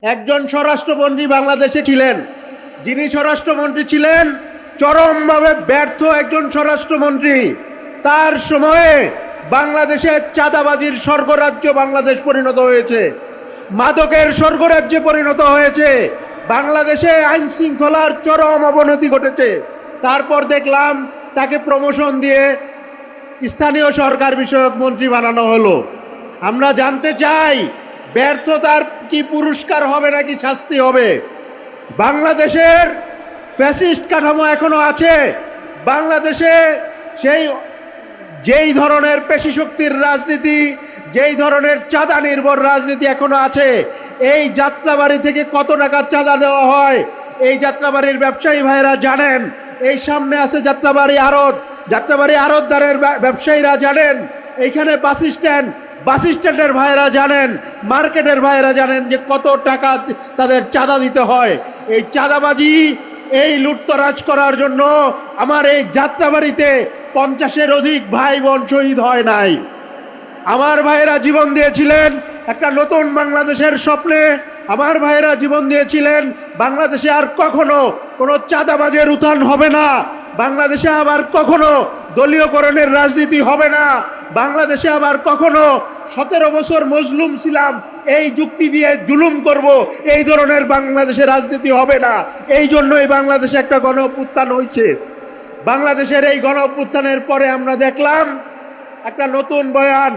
একজন স্বরাষ্ট্রমন্ত্রী বাংলাদেশে ছিলেন, যিনি স্বরাষ্ট্রমন্ত্রী ছিলেন চরমভাবে ব্যর্থ একজন স্বরাষ্ট্রমন্ত্রী। তার সময়ে বাংলাদেশে চাঁদাবাজির স্বর্গরাজ্য বাংলাদেশ পরিণত হয়েছে, মাদকের স্বর্গরাজ্যে পরিণত হয়েছে। বাংলাদেশে আইন শৃঙ্খলার চরম অবনতি ঘটেছে। তারপর দেখলাম তাকে প্রমোশন দিয়ে স্থানীয় সরকার বিষয়ক মন্ত্রী বানানো হলো। আমরা জানতে চাই, ব্যর্থতার কি পুরস্কার হবে নাকি শাস্তি হবে? বাংলাদেশের ফ্যাসিস্ট কাঠামো এখনো আছে। বাংলাদেশে যেই ধরনের পেশিশক্তির রাজনীতি, যেই ধরনের চাঁদা নির্ভর রাজনীতি এখনো আছে। এই যাত্রাবাড়ি থেকে কত টাকা চাঁদা দেওয়া হয় এই যাত্রাবাড়ির ব্যবসায়ী ভাইরা জানেন। এই সামনে আছে যাত্রাবাড়ি আড়তদারের ব্যবসায়ীরা জানেন। এইখানে বাস স্ট্যান্ডের ভাইরা জানেন, মার্কেটের ভাইরা জানেন যে কত টাকা তাদের চাঁদা দিতে হয়। এই চাঁদাবাজি, এই লুটতরাজ করার জন্য আমার এই যাত্রাবাড়িতে 50-এর অধিক ভাই বোন শহীদ হয় নাই। আমার ভাইয়েরা জীবন দিয়েছিলেন একটা নতুন বাংলাদেশের স্বপ্নে। আমার ভাইয়েরা জীবন দিয়েছিলেন বাংলাদেশে আর কখনো কোনো চাঁদাবাজের উত্থান হবে না, বাংলাদেশে আবার কখনো দলীয়করণের রাজনীতি হবে না, বাংলাদেশে আবার কখনো 17 বছর মজলুম ছিলাম এই যুক্তি দিয়ে জুলুম করব, এই ধরনের বাংলাদেশের রাজনীতি হবে না। এই জন্যই বাংলাদেশে একটা গণ অভ্যুত্থান হয়েছে। বাংলাদেশের এই গণ অভ্যুত্থানের পরে আমরা দেখলাম একটা নতুন বয়ান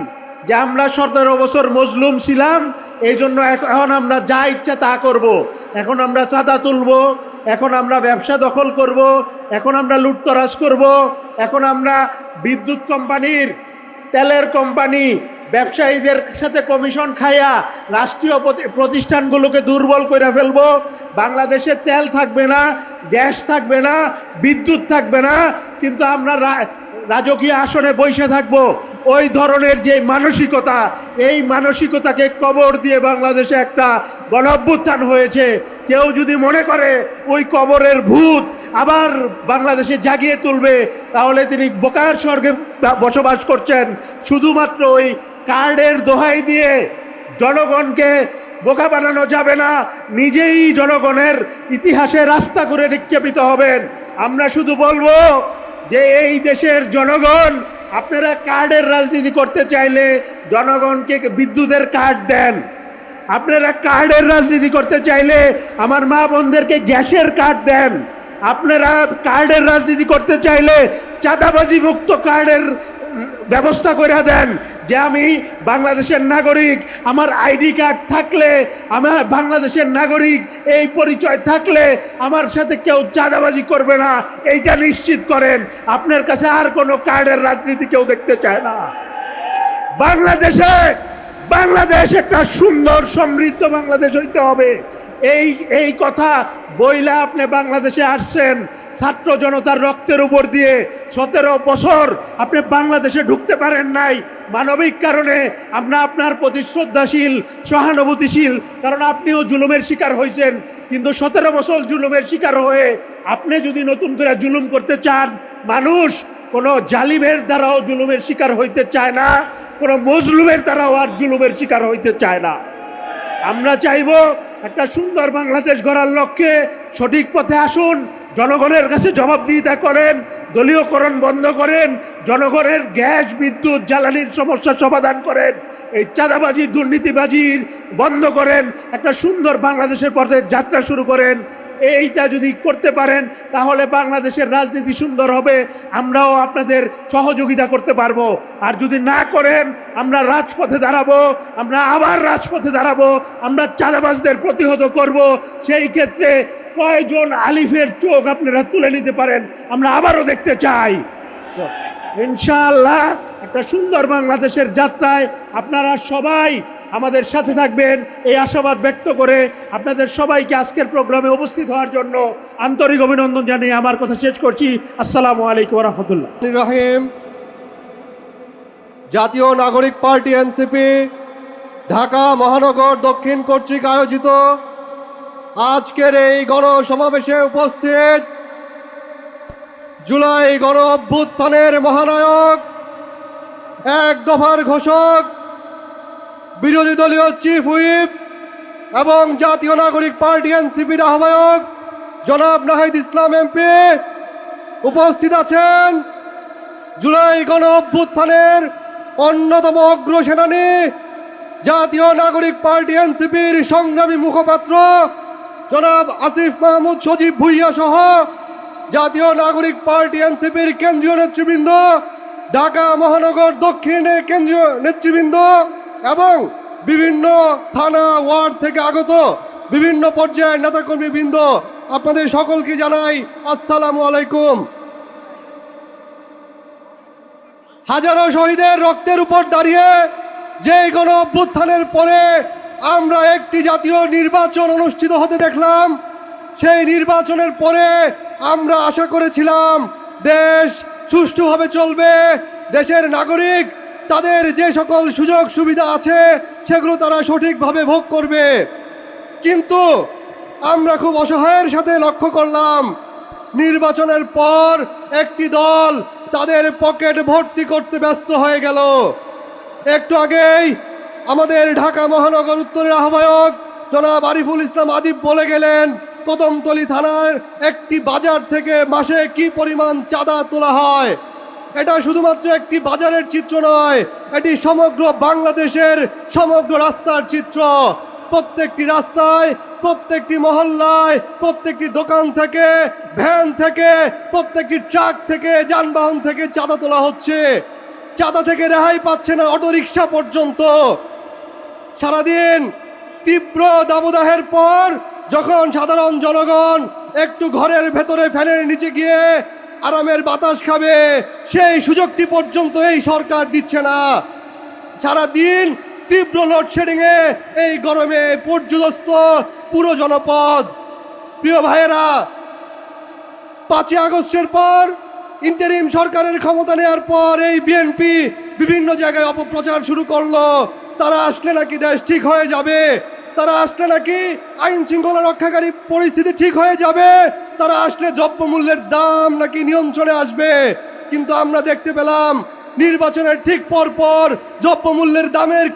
যে আমরা 17 বছর মজলুম ছিলাম, এই জন্য এখন আমরা যা ইচ্ছা তা করব। এখন আমরা চাঁদা তুলব, এখন আমরা ব্যবসা দখল করব, এখন আমরা লুটতরাজ করব, এখন আমরা বিদ্যুৎ কোম্পানির, তেলের কোম্পানি, ব্যবসায়ীদের সাথে কমিশন খাইয়া রাষ্ট্রীয় প্রতিষ্ঠানগুলোকে দুর্বল করে ফেলবো। বাংলাদেশে তেল থাকবে না, গ্যাস থাকবে না, বিদ্যুৎ থাকবে না, কিন্তু আমরা রাজকীয় আসনে বসে থাকবো। ওই ধরনের যে মানসিকতা, এই মানসিকতাকে কবর দিয়ে বাংলাদেশে একটা গণঅভ্যুত্থান হয়েছে। কেউ যদি মনে করে ওই কবরের ভূত আবার বাংলাদেশে জাগিয়ে তুলবে, তাহলে তিনি বোকার স্বর্গে বসবাস করছেন। শুধুমাত্র ওই কার্ডের দোহাই দিয়ে জনগণকে বোকা বানানো যাবে না, নিজেই জনগণের ইতিহাসে রাস্তা করে নিক্ষেপিত হবেন। আমরা শুধু বলবো যে এই দেশের জনগণ, আপনারা কার্ডের রাজনীতি করতে চাইলে জনগণকে বিদ্যুতের কার্ড দেন। আপনারা কার্ডের রাজনীতি করতে চাইলে আমার মা বোনদেরকে গ্যাসের কার্ড দেন। আপনারা কার্ডের রাজনীতি করতে চাইলে চাঁদাবাজি মুক্ত কার্ডের ব্যবস্থা করে দেন, যে আমি বাংলাদেশের নাগরিক, আমার আইডি কার্ড থাকলে, আমার বাংলাদেশের নাগরিক এই পরিচয় থাকলে আমার সাথে কেউ চাঁদাবাজি করবে না, এইটা নিশ্চিত করেন। আপনার কাছে আর কোনো কার্ডের রাজনীতি কেউ দেখতে চায় না। বাংলাদেশ একটা সুন্দর সমৃদ্ধ বাংলাদেশ হইতে হবে। এই কথা বইলা আপনি বাংলাদেশে আসছেন ছাত্র জনতার রক্তের উপর দিয়ে। 17 বছর আপনি বাংলাদেশে ঢুকতে পারেন নাই মানবিক কারণে। আমরা আপনার প্রতি শ্রদ্ধাশীল, সহানুভূতিশীল, কারণ আপনিও জুলুমের শিকার হয়েছেন। কিন্তু 17 বছর জুলুমের শিকার হয়ে আপনি যদি নতুন করে জুলুম করতে চান, মানুষ কোনো জালিমের দ্বারাও জুলুমের শিকার হইতে চায় না, কোনো মজলুমের দ্বারাও আর জুলুমের শিকার হইতে চায় না। আমরা চাইব একটা সুন্দর বাংলাদেশ গড়ার লক্ষ্যে সঠিক পথে আসুন, জনগণের কাছে জবাবদিহিতা করেন, দলীয়করণ বন্ধ করেন, জনগণের গ্যাস, বিদ্যুৎ, জ্বালানির সমস্যা সমাধান করেন, এই চাঁদাবাজি, দুর্নীতিবাজির বন্ধ করেন, একটা সুন্দর বাংলাদেশের পথে যাত্রা শুরু করেন। এইটা যদি করতে পারেন তাহলে বাংলাদেশের রাজনীতি সুন্দর হবে, আমরাও আপনাদের সহযোগিতা করতে পারবো। আর যদি না করেন, আমরা রাজপথে দাঁড়াবো, আমরা আবার রাজপথে দাঁড়াবো, আমরা চাঁদাবাজদের প্রতিহত করব। সেই ক্ষেত্রে কয়জন আলিফের চোখ আপনারা তুলে নিতে পারেন আমরা আবারও দেখতে চাই। ইনশাআল্লাহ একটা সুন্দর বাংলাদেশের যাত্রায় আপনারা সবাই আমাদের সাথে থাকবেন, এই আশাবাদ ব্যক্ত করে আপনাদের সবাইকে আজকের প্রোগ্রামে উপস্থিত হওয়ার জন্য আন্তরিক অভিনন্দন জানিয়ে আমার কথা শেষ করছি। আসসালামু আলাইকুম ওয়া রাহমাতুল্লাহ। রহিম, জাতীয় নাগরিক পার্টি এনসিপি ঢাকা মহানগর দক্ষিণ কর্তৃক আয়োজিত আজকের এই গণসমাবেশে উপস্থিত জুলাই গণ অভ্যুত্থানের মহানায়ক, এক দফার ঘোষক, বিরোধী দলীয় চিফ হুইপ এবং জাতীয় নাগরিক পার্টি এনসিপির আহ্বায়ক জনাব নাহিদ ইসলাম এমপি উপস্থিত আছেন। জুলাই গণ অভ্যুত্থানের অন্যতম অগ্রসেনানী জাতীয় নাগরিক পার্টি এনসিপির সংগ্রামী মুখপাত্র জনাব আসিফ মাহমুদ সজীব ভুইয়া সহ জাতীয় নাগরিক পার্টি এনসিপির কেন্দ্রীয় নেতৃবৃন্দ, ঢাকা মহানগর দক্ষিণের কেন্দ্রীয় নেতৃবৃন্দ এবং বিভিন্ন থানা ওয়ার্ড থেকে আগত বিভিন্ন পর্যায়ের নেতাকর্মীবৃন্দ, আপনাদের সকলকে জানাই আসসালামু আলাইকুম। হাজারো শহীদের রক্তের উপর দাঁড়িয়ে যে গণ অভ্যুত্থানের পরে আমরা একটি জাতীয় নির্বাচন অনুষ্ঠিত হতে দেখলাম, সেই নির্বাচনের পরে আমরা আশা করেছিলাম দেশ সুষ্ঠুভাবে চলবে, দেশের নাগরিক তাদের যে সকল সুযোগ সুবিধা আছে সেগুলো তারা সঠিকভাবে ভোগ করবে। কিন্তু আমরা খুব অসহায়ের সাথে লক্ষ্য করলাম নির্বাচনের পর একটি দল তাদের পকেট ভর্তি করতে ব্যস্ত হয়ে গেল। একটু আগেই আমাদের ঢাকা মহানগর উত্তরের আহ্বায়ক জনাব আরিফুল ইসলাম আদিব বলে গেলেন কদমতলী থানার একটি বাজার থেকে মাসে কি পরিমাণ চাঁদা তোলা হয়। এটা শুধুমাত্র একটি বাজারের চিত্র নয়, এটি সমগ্র বাংলাদেশের সমগ্র রাস্তার চিত্র। প্রত্যেকটি রাস্তায়, প্রত্যেকটি মহল্লায়, প্রত্যেকটি দোকান থেকে, ভ্যান থেকে, প্রত্যেকটি ট্রাক থেকে, যানবাহন থেকে চাঁদা তোলা হচ্ছে। চাঁদা থেকে রেহাই পাচ্ছে না অটোরিকশা পর্যন্ত। সারাদিন তীব্র দাবদাহের পর যখন সাধারণ জনগণ একটু ঘরের ভেতরে ফ্যানের নিচে গিয়ে আরামের বাতাস খাবে, সেই সুযোগটি পর্যন্ত এই সরকার দিচ্ছে না। সারাদিন তীব্র লোডশেডিংয়ে এই গরমে পর্যুদস্ত পুরো জনপদ। প্রিয় ভাইয়েরা, 5ই আগস্টের পর ইন্টারিম সরকারের ক্ষমতা নেওয়ার পর এই বিএনপি বিভিন্ন জায়গায় অপপ্রচার শুরু করলো। তারা আসলে নাকি দেশ ঠিক হয়ে যাবে, তারা আসলে নাকি আইন শৃঙ্খলা রক্ষাকারী পরিস্থিতি ঠিক হয়ে যাবে, তারা আসলে দ্রব্যমূল্যের দাম নাকি নিয়ন্ত্রণে আসবে। কিন্তু আমরা দেখতে পেলাম নির্বাচনের ঠিক পর দ্রব্যমূল্যের দামের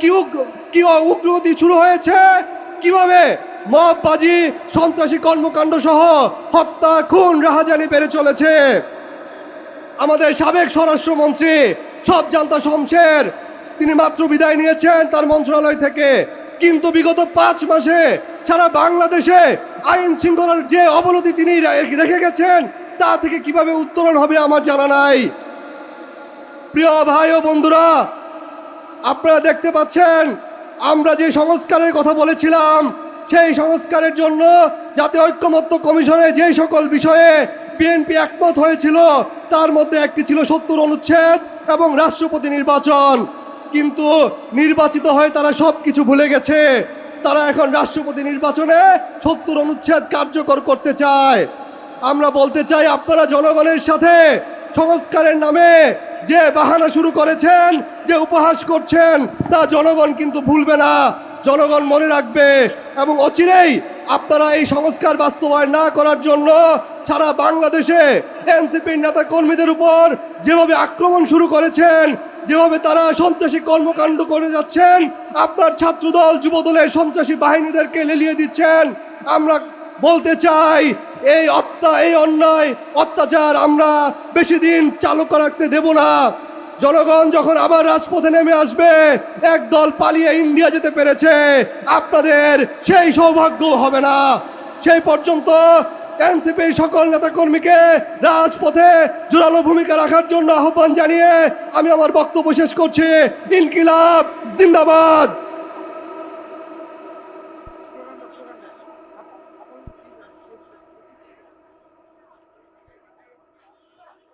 কি উগ্রগতি শুরু হয়েছে। কিভাবে মববাজি, সন্ত্রাসী কর্মকাণ্ড সহ হত্যা, খুন, রাহাজানি বেড়ে চলেছে। আমাদের সাবেক স্বরাষ্ট্রমন্ত্রী সবজান্তা শমশের তিনি মাত্র বিদায় নিয়েছেন তার মন্ত্রণালয় থেকে, কিন্তু বিগত 5 মাসে সারা বাংলাদেশে আইন শৃঙ্খলার যে অবনতি তিনি রেখে গেছেন তা থেকে কিভাবে উত্তরণ হবে আমার জানা নাই। প্রিয় ভাই ও বন্ধুরা, আপনারা দেখতে পাচ্ছেন আমরা যে সংস্কারের কথা বলেছিলাম সেই সংস্কারের জন্য জাতীয় ঐক্যমত্য কমিশনে যে সকল বিষয়ে বিএনপি একমত হয়েছিল তার মধ্যে একটি ছিল 70 অনুচ্ছেদ এবং রাষ্ট্রপতি নির্বাচন। কিন্তু নির্বাচিত হয়ে তারা সব কিছু ভুলে গেছে। তারা এখন রাষ্ট্রপতি নির্বাচনে 70 অনুচ্ছেদ কার্যকর করতে চায়। আমরা বলতে চাই, আপনারা জনগণের সাথে সংস্কারের নামে যে বাহানা শুরু করেছেন, যে উপহাস করছেন, তা জনগণ কিন্তু ভুলবে না, জনগণ মনে রাখবে। এবং অচিরেই আপনারা এই সংস্কার বাস্তবায়ন না করার জন্য সারা বাংলাদেশে এনসিপির নেতা কর্মীদের উপর যেভাবে আক্রমণ শুরু করেছেন, যেভাবে তারা সন্ত্রাসী কর্মকাণ্ড করে যাচ্ছেন, আপনার ছাত্রদল, যুবদলের সন্ত্রাসী বাহিনীদেরকে লেলিয়ে দিচ্ছেন। আমরা বলতে চাই এই অন্যায় অত্যাচার আমরা বেশি দিন চালু রাখতে দেব না। জনগণ যখন আবার রাজপথে নেমে আসবে, এক দল পালিয়ে ইন্ডিয়া যেতে পেরেছে, আপনাদের সেই সৌভাগ্য হবে না। সেই পর্যন্ত এনসিপির সকল নেতাকর্মীকে রাজপথে জোরালো ভূমিকা রাখার জন্য আহ্বান জানিয়ে আমি আমার বক্তব্য শেষ করছি। ইনকিলাব জিন্দাবাদ।